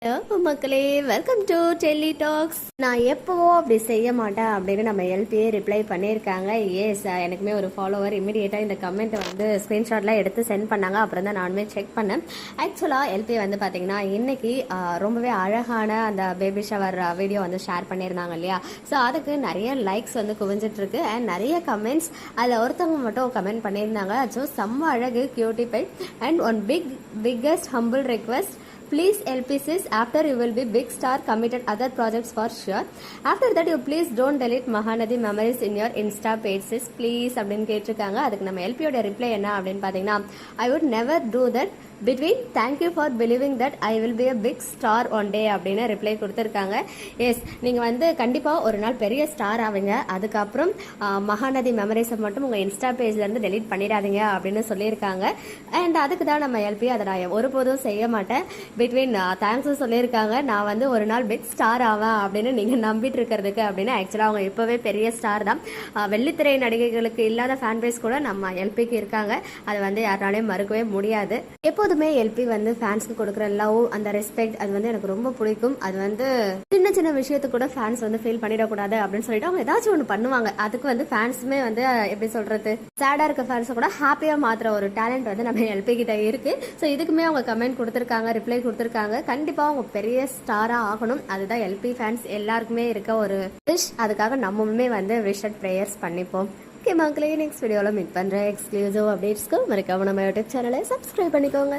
Hello மக்களே, welcome to Delhi tax. நான் எப்போவோ அப்படி செய்ய மாட்டேன் அப்படின்னு நம்ம எல்பியே ரிப்ளை பண்ணியிருக்காங்க. எஸ், எனக்குமே ஒரு ஃபாலோவர் இமீடியட்டாக இந்த கமெண்ட்டை வந்து ஸ்க்ரீன்ஷாட்லாம் எடுத்து சென்ட் பண்ணாங்க. அப்புறம் தான் நானுமே செக் பண்ணேன். ஆக்சுவலாக எல்பி வந்து பார்த்தீங்கன்னா இன்னைக்கு ரொம்பவே அழகான அந்த பேபி ஷவர் வீடியோ வந்து ஷேர் பண்ணியிருந்தாங்க இல்லையா. ஸோ அதுக்கு நிறைய லைக்ஸ் வந்து குவிஞ்சிட்டு இருக்கு அண்ட் நிறைய கமெண்ட்ஸ். அதில் ஒருத்தவங்க மட்டும் கமெண்ட் பண்ணியிருந்தாங்க. ஸோ செம்ம அழகு, cutify and one biggest humble request. Please LP sis, after you will be big star, committed other projects for sure. After that you please don't delete Mahanadi memories in your Insta page sis, please அப்படின்னு கேட்டிருக்காங்க. அதுக்கு நம்ம எல்பியோட reply என்ன அப்படின்னு பார்த்தீங்கன்னா, I would never do that. Between thank you for believing that I will be a big star one day அப்படின்னு reply கொடுத்துருக்காங்க. S, நீங்கள் வந்து கண்டிப்பாக ஒரு நாள் பெரிய ஸ்டார் ஆவீங்க. அதுக்கப்புறம் மகாநதி மெமரிஸை மட்டும் உங்கள் இன்ஸ்டா பேஜ்லேருந்து டெலீட் பண்ணிடாதீங்க அப்படின்னு சொல்லியிருக்காங்க. அண்ட் அதுக்கு தான் நம்ம எல்பி அதை நான் ஒருபோதும் செய்ய மாட்டேன். பிட்வீன் தேங்க்ஸும் சொல்லியிருக்காங்க. நான் வந்து ஒரு நாள் பிக் ஸ்டார் ஆவேன் அப்படின்னு நீங்கள் நம்பிட்டு இருக்கிறதுக்கு அப்படின்னு. ஆக்சுவலாக அவங்க இப்போவே பெரிய ஸ்டார் தான். வெள்ளித்திரை நடிகைகளுக்கு இல்லாத ஃபேன் பேஸ் கூட நம்ம எல்பிக்கு இருக்காங்க. அதை வந்து யாராலையும் மறுக்கவே முடியாது. எப்போதுமே எல்பி வந்து ஃபேன்ஸ்க்கு கொடுக்குற லவ், அந்த ரெஸ்பெக்ட், அது வந்து எனக்கு ரொம்ப பிடிக்கும். அது வந்து சின்ன சின்ன விஷயத்துக்கு கூட ஃபேன்ஸ் வந்து ஃபீல் பண்ணிடக்கூடாது அப்படின்னு சொல்லிட்டு அவங்க ஏதாச்சும் ஒன்று பண்ணுவாங்க. அதுக்கு வந்து ஃபேன்ஸுமே வந்து எப்படி சொல்றது, சேடா இருக்க ஃபேன்ஸை கூட ஹாப்பியா மாத்துற ஒரு டேலண்ட் வந்து நம்ம எல்பி கிட்ட இருக்கு. ஸோ இதுக்குமே அவங்க கமெண்ட் கொடுத்துருக்காங்க, ரிப்ளை கொடுத்துருக்காங்க. கண்டிப்பா அவங்க பெரிய ஸ்டாரா ஆகணும். அதுதான் எல்பி ஃபேன்ஸ் எல்லாருக்குமே இருக்க ஒரு விஷ். அதுக்காக நம்மளுமே வந்து விஷ் அண்ட் ப்ரேயர்ஸ் பண்ணிப்போம். ஓகே மக்களே, நெக்ஸ்ட் வீடியோவில் மீட் பண்ணுறேன். எக்ஸ்க்ளூசிவ் அப்டேட்ஸ்க்கு மறக்காம நம்ம யூடியூப் சேனலை சப்ஸ்கிரைப் பண்ணிக்கோங்க.